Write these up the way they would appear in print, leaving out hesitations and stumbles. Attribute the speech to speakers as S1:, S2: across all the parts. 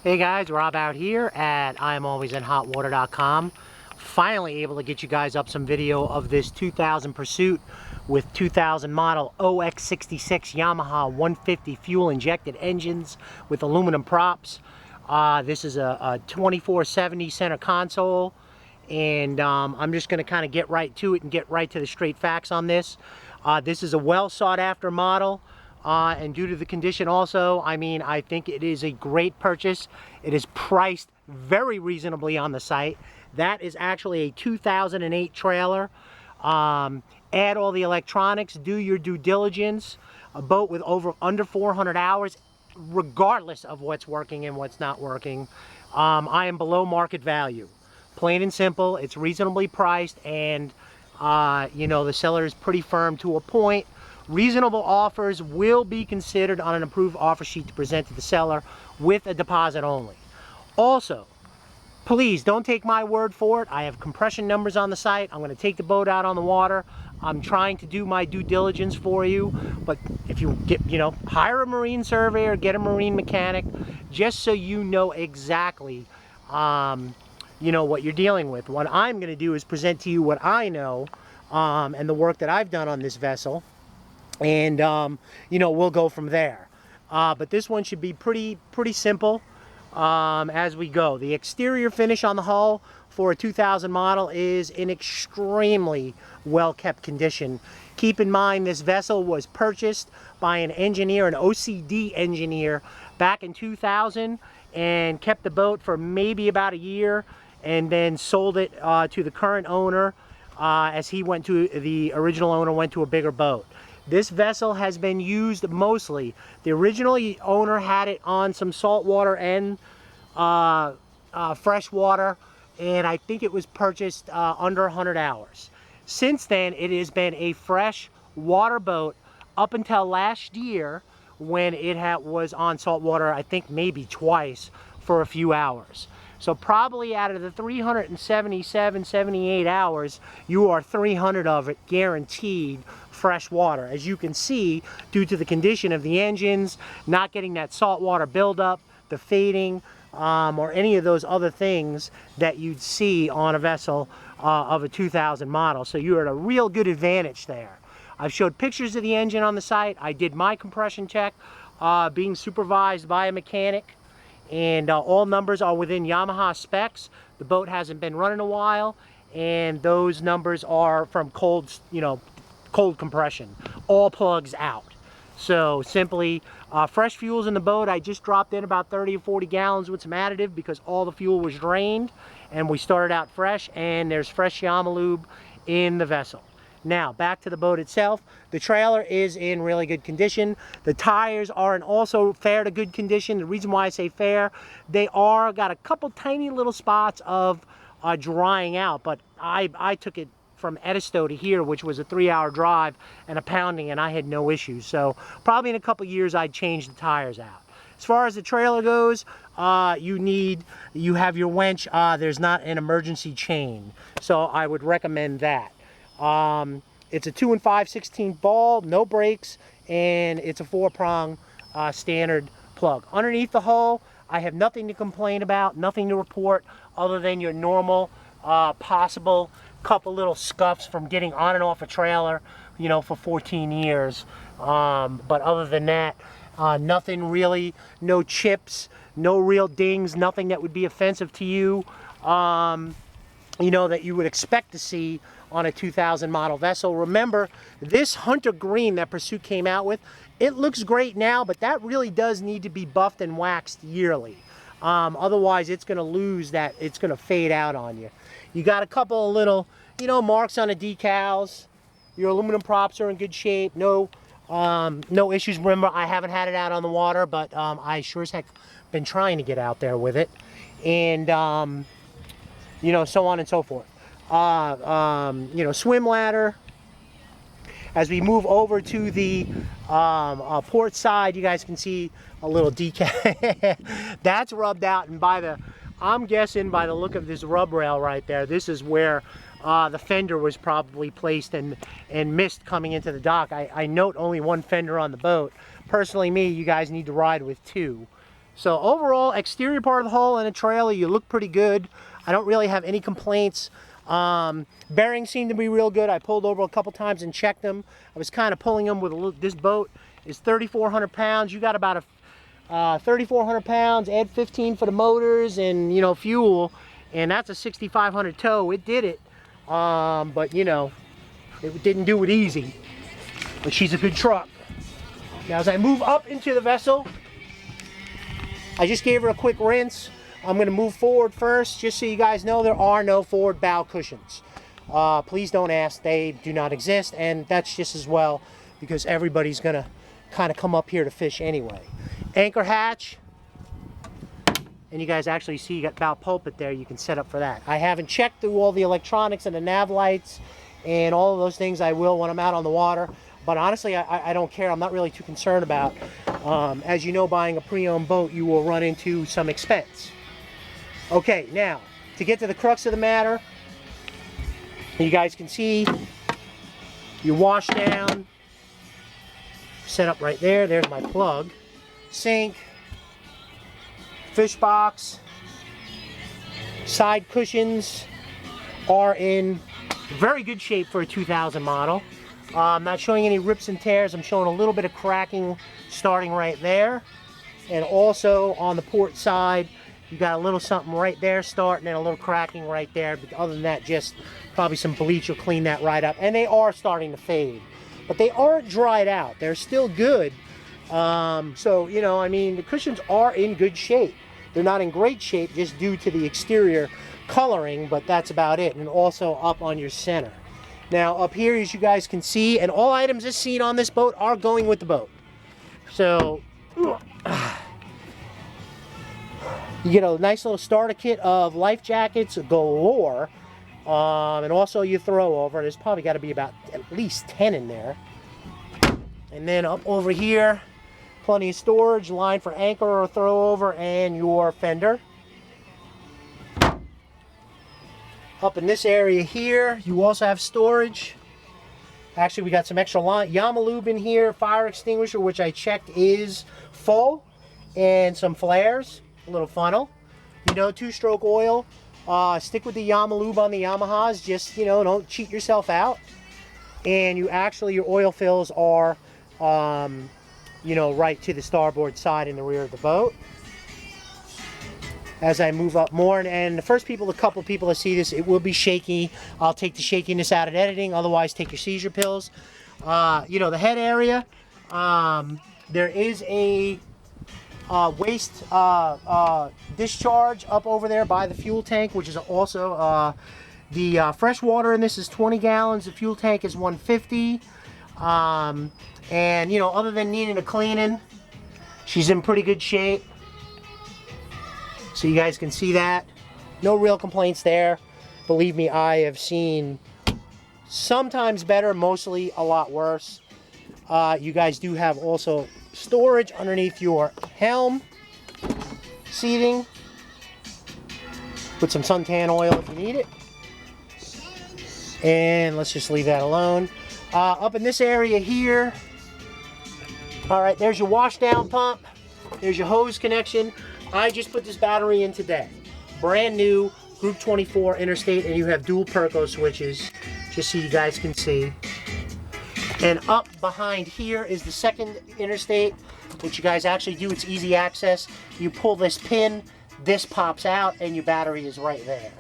S1: Hey guys, Rob out here at ImAlwaysInHotWater.com. Finally able to get you guys up some video of this 2000 Pursuit with 2000 model OX66 Yamaha 150 fuel injected engines with aluminum props. This is a 2470 center console, and I'm just going to kind of get right to it and get right to the straight facts on this. This is a well sought after model. And due to the condition also, I mean, I think it is a great purchase. It is priced very reasonably on the site. That is actually a 2008 trailer. Add all the electronics, do your due diligence. A boat with under 400 hours, regardless of what's working and what's not working. I am below market value. Plain and simple, it's reasonably priced, and you know, the seller is pretty firm to a point. Reasonable offers will be considered on an approved offer sheet to present to the seller with a deposit only. Also, please don't take my word for it. I have compression numbers on the site. I'm going to take the boat out on the water. I'm trying to do my due diligence for you, but if you get, hire a marine surveyor, get a marine mechanic, just so you know exactly, what you're dealing with. What I'm going to do is present to you what I know and the work that I've done on this vessel. And we'll go from there. But this one should be pretty simple as we go. The exterior finish on the hull for a 2000 model is in extremely well kept condition. Keep in mind, this vessel was purchased by an engineer, an OCD engineer, back in 2000, and kept the boat for maybe about a year, and then sold it to the current owner as the original owner went to a bigger boat. This vessel has been used mostly. The original owner had it on some saltwater and fresh water, and I think it was purchased under 100 hours. Since then, it has been a fresh water boat up until last year, when it was on saltwater, I think maybe twice for a few hours. So probably out of the 377, 78 hours, you are 300 of it guaranteed fresh water. As you can see, due to the condition of the engines, not getting that saltwater buildup, the fading, or any of those other things that you'd see on a vessel of a 2000 model. So you're at a real good advantage there. I've showed pictures of the engine on the site. I did my compression check, being supervised by a mechanic. And all numbers are within Yamaha specs. The boat hasn't been running a while, and those numbers are from cold compression. All plugs out. So simply, fresh fuel's in the boat. I just dropped in about 30 or 40 gallons with some additive because all the fuel was drained, and we started out fresh, and there's fresh Yamalube in the vessel. Now, back to the boat itself. The trailer is in really good condition. The tires are in also fair to good condition. The reason why I say fair, they got a couple tiny little spots of drying out, but I took it from Edisto to here, which was a 3-hour drive and a pounding, and I had no issues. So probably in a couple years, I'd change the tires out. As far as the trailer goes, you have your winch. There's not an emergency chain, so I would recommend that. It's a 2 5/16 ball, no brakes, and it's a 4-prong standard plug. Underneath the hull, I have nothing to complain about, nothing to report, other than your normal possible couple little scuffs from getting on and off a trailer, for 14 years. But other than that, nothing really, no chips, no real dings, nothing that would be offensive to you, that you would expect to see on a 2000 model vessel. Remember, this Hunter Green that Pursuit came out with, it looks great now, but that really does need to be buffed and waxed yearly. Otherwise, it's going to lose that, it's going to fade out on you. You got a couple of little, marks on the decals. Your aluminum props are in good shape. No issues. Remember, I haven't had it out on the water, but I sure as heck been trying to get out there with it. And, so on and so forth. Swim ladder. As we move over to the port side, you guys can see a little decal. That's rubbed out, and I'm guessing by the look of this rub rail right there, this is where the fender was probably placed and missed coming into the dock. I note only one fender on the boat. Personally, you guys need to ride with 2. So overall, exterior part of the hull and the trailer, you look pretty good. I don't really have any complaints. Bearings seem to be real good. I pulled over a couple times and checked them. I was kind of pulling them with this boat is 3,400 pounds. You got about a 3,400 pounds, add 15 for the motors and, you know, fuel, and that's a 6,500 tow. It did it, but you know, it didn't do it easy. But she's a good truck. Now as I move up into the vessel, I just gave her a quick rinse. I'm going to move forward first, just so you guys know there are no forward bow cushions. Please don't ask, they do not exist, and that's just as well because everybody's going to kind of come up here to fish anyway. Anchor hatch, and you guys actually see you got bow pulpit there, you can set up for that. I haven't checked through all the electronics and the nav lights and all of those things. I will when I'm out on the water, but honestly I don't care. I'm not really too concerned about. As you know, buying a pre-owned boat, you will run into some expense. Okay, now, to get to the crux of the matter, you guys can see your wash down, set up right there. There's my plug. Sink, fish box, side cushions are in very good shape for a 2000 model. I'm not showing any rips and tears. I'm showing a little bit of cracking starting right there. And also on the port side, you got a little something right there starting and a little cracking right there. But other than that, just probably some bleach will clean that right up. And they are starting to fade. But they aren't dried out. They're still good. So, you know, I mean, the cushions are in good shape. They're not in great shape just due to the exterior coloring, but that's about it. And also up on your center. Now, up here, as you guys can see, and all items as seen on this boat are going with the boat. So, you get a nice little starter kit of life jackets galore, and also you throw over. There's probably got to be about at least 10 in there. And then up over here, plenty of storage, line for anchor or throw over, and your fender. Up in this area here, you also have storage. Actually, we got some extra ImAlway in here, fire extinguisher, which I checked is full, and some flares. A little funnel, you know, 2-stroke oil. Stick with the ImAlway on the Yamahas. Just, you know, don't cheat yourself out. And you actually, your oil fills are, you know, right to the starboard side in the rear of the boat. As I move up more, and the first couple people to see this, it will be shaky. I'll take the shakiness out of editing. Otherwise, take your seizure pills. You know, the head area, there is a waste discharge up over there by the fuel tank, which is also the fresh water in this is 20 gallons. The fuel tank is 150. And you know, other than needing a cleaning, she's in pretty good shape. So you guys can see that. No real complaints there. Believe me, I have seen sometimes better, mostly a lot worse. You guys do have also storage underneath your helm seating with some suntan oil if you need it. And let's just leave that alone. Up in this area here, all right, there's your wash down pump. There's your hose connection. I just put this battery in today. Brand new, Group 24 Interstate, and you have dual Perco switches, just so you guys can see. And up behind here is the second Interstate, which you guys actually do. It's easy access. You pull this pin, this pops out, and your battery is right there.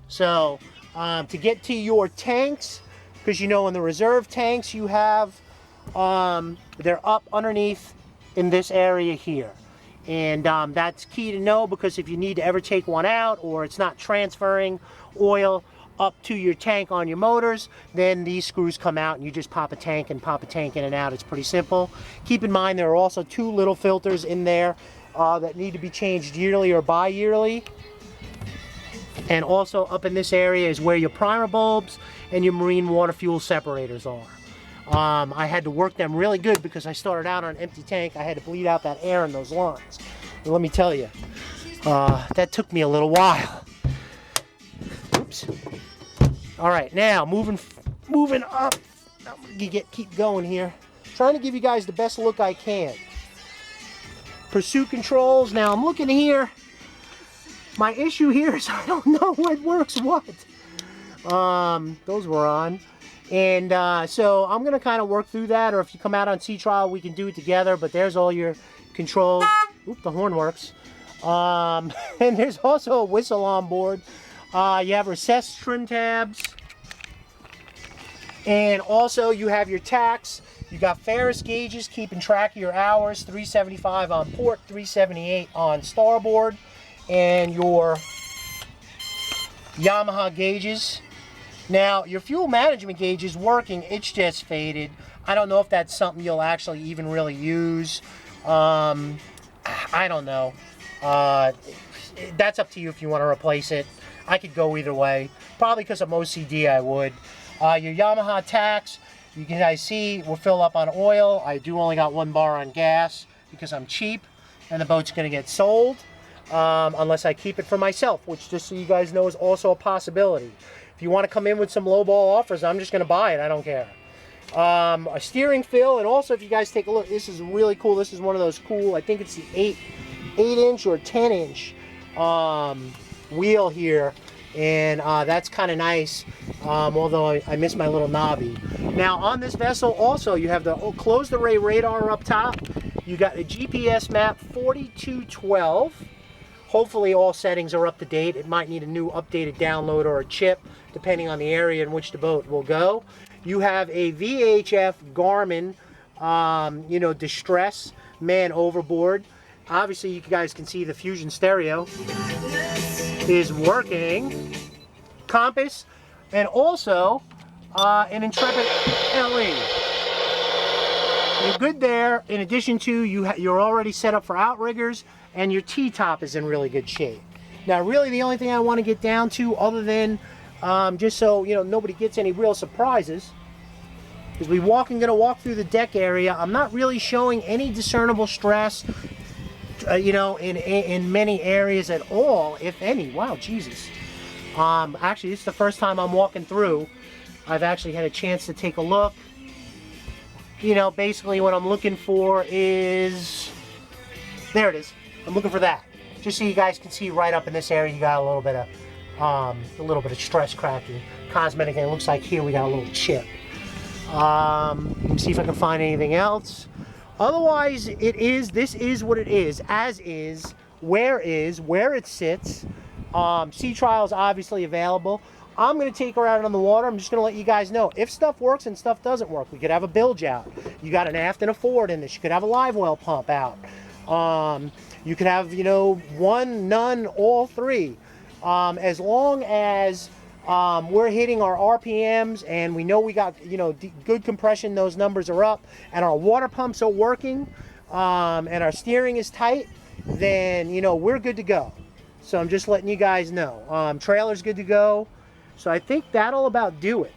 S1: So, to get to your tanks, because you know in the reserve tanks you have, they're up underneath in this area here. And that's key to know, because if you need to ever take one out or it's not transferring oil up to your tank on your motors, then these screws come out and you just pop a tank in and out. It's pretty simple. Keep in mind there are also 2 little filters in there that need to be changed yearly or bi-yearly. And also up in this area is where your primer bulbs and your marine water fuel separators are. I had to work them really good because I started out on an empty tank. I had to bleed out that air in those lines. And let me tell you, that took me a little while. Oops. All right, now moving up. I'm gonna keep going here. Trying to give you guys the best look I can. pursuit controls. Now I'm looking here. My issue here is I don't know what works what. Those were on. And so I'm going to kind of work through that, or if you come out on sea trial, we can do it together. But there's all your controls. Oop, the horn works. And there's also a whistle on board. You have recessed trim tabs. And also you have your tacks. You got Ferris gauges keeping track of your hours, 375 on port, 378 on starboard. And your Yamaha gauges. Now, your fuel management gauge is working, it's just faded. I don't know if that's something you'll actually even really use. I don't know. That's up to you if you want to replace it. I could go either way. Probably because I'm OCD, I would. Your Yamaha tacks, you guys see, will fill up on oil. I do only got 1 bar on gas because I'm cheap and the boat's going to get sold. Unless I keep it for myself, which, just so you guys know, is also a possibility. If you want to come in with some lowball offers, I'm just going to buy it. I don't care. A steering fill, and also if you guys take a look, this is really cool. This is one of those cool, I think it's the 8-inch or 10-inch wheel here, and that's kind of nice, although I miss my little knobby. Now on this vessel also you have the closed array radar up top. You got a GPS map 4212. Hopefully all settings are up to date. It might need a new updated download or a chip, depending on the area in which the boat will go. You have a VHF Garmin, you know, distress man overboard. Obviously, you guys can see the Fusion stereo is working. Compass, and also an Intrepid LE. You're good there. In addition to, you're already set up for outriggers, and your T-top is in really good shape. Now, really, the only thing I want to get down to, other than just so you know nobody gets any real surprises, is going to walk through the deck area. I'm not really showing any discernible stress, you know, in many areas at all, if any. Wow, Jesus. Actually, this is the first time I'm walking through. I've actually had a chance to take a look. You know, basically what I'm looking for is, there it is. I'm looking for that. Just so you guys can see right up in this area, you got a little bit of stress cracking, cosmetic, and it looks like here we got a little chip. Let me see if I can find anything else. Otherwise, this is what it is, as is, where it sits. Sea trial is obviously available. I'm going to take her out on the water. I'm just going to let you guys know if stuff works and stuff doesn't work. We could have a bilge out. You got an aft and a forward in this. You could have a live well pump out. You could have, you know, one, none, all three. As long as we're hitting our RPMs and we know we got, you know, good compression, those numbers are up, and our water pumps are working, and our steering is tight, then, you know, we're good to go. So I'm just letting you guys know. Trailer's good to go. So I think that'll about do it.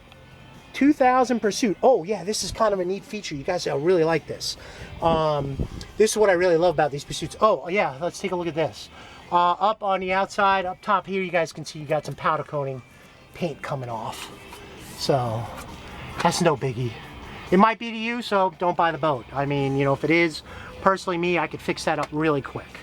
S1: 2000 Pursuit. Oh yeah, this is kind of a neat feature. You guys will really like this. This is what I really love about these Pursuits. Oh yeah, let's take a look at this. Up on the outside, up top here, you guys can see you got some powder coating paint coming off. So that's no biggie. It might be to you, so don't buy the boat. I mean, you know, if it is, personally me, I could fix that up really quick.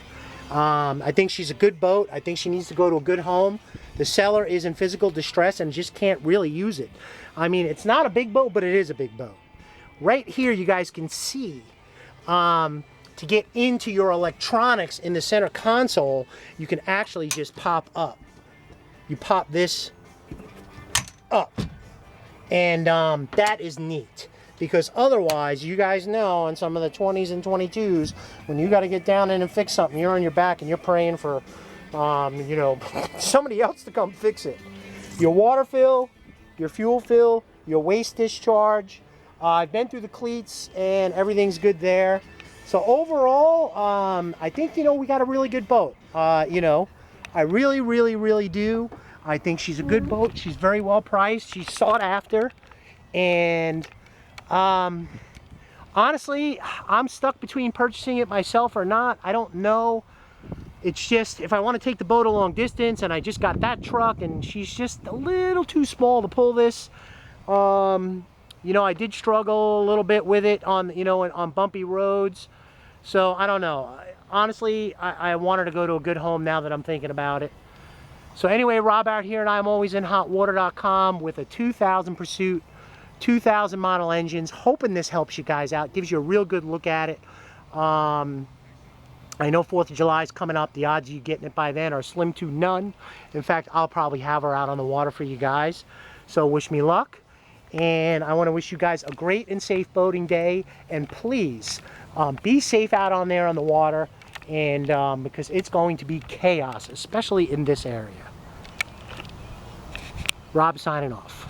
S1: I think she's a good boat. I think she needs to go to a good home. The seller is in physical distress and just can't really use it. I mean, it's not a big boat, but it is a big boat. Right here, you guys can see, to get into your electronics in the center console, you can actually just pop up. You pop this up. And that is neat. Because otherwise, you guys know, on some of the 20s and 22s, when you got to get down in and fix something, you're on your back and you're praying for, you know, somebody else to come fix it. Your water fill, your fuel fill, your waste discharge. I've been through the cleats and everything's good there. So overall, I think, you know, we got a really good boat. You know, I really, really, really do. I think she's a good boat. She's very well priced. She's sought after. And honestly, I'm stuck between purchasing it myself or not. I don't know. It's just, if I want to take the boat a long distance and I just got that truck and she's just a little too small to pull this, you know, I did struggle a little bit with it on, you know, on bumpy roads. So I don't know. honestly, I want her to go to a good home now that I'm thinking about it. So anyway, Rob out here, and ImAlwaysInHotWater.com with a 2000 Pursuit, 2000 model engines. Hoping this helps you guys out. Gives you a real good look at it. I know 4th of July is coming up. The odds of you getting it by then are slim to none. In fact, I'll probably have her out on the water for you guys. So wish me luck. And I want to wish you guys a great and safe boating day. And please, be safe out on there on the water. And because it's going to be chaos, especially in this area. Rob signing off.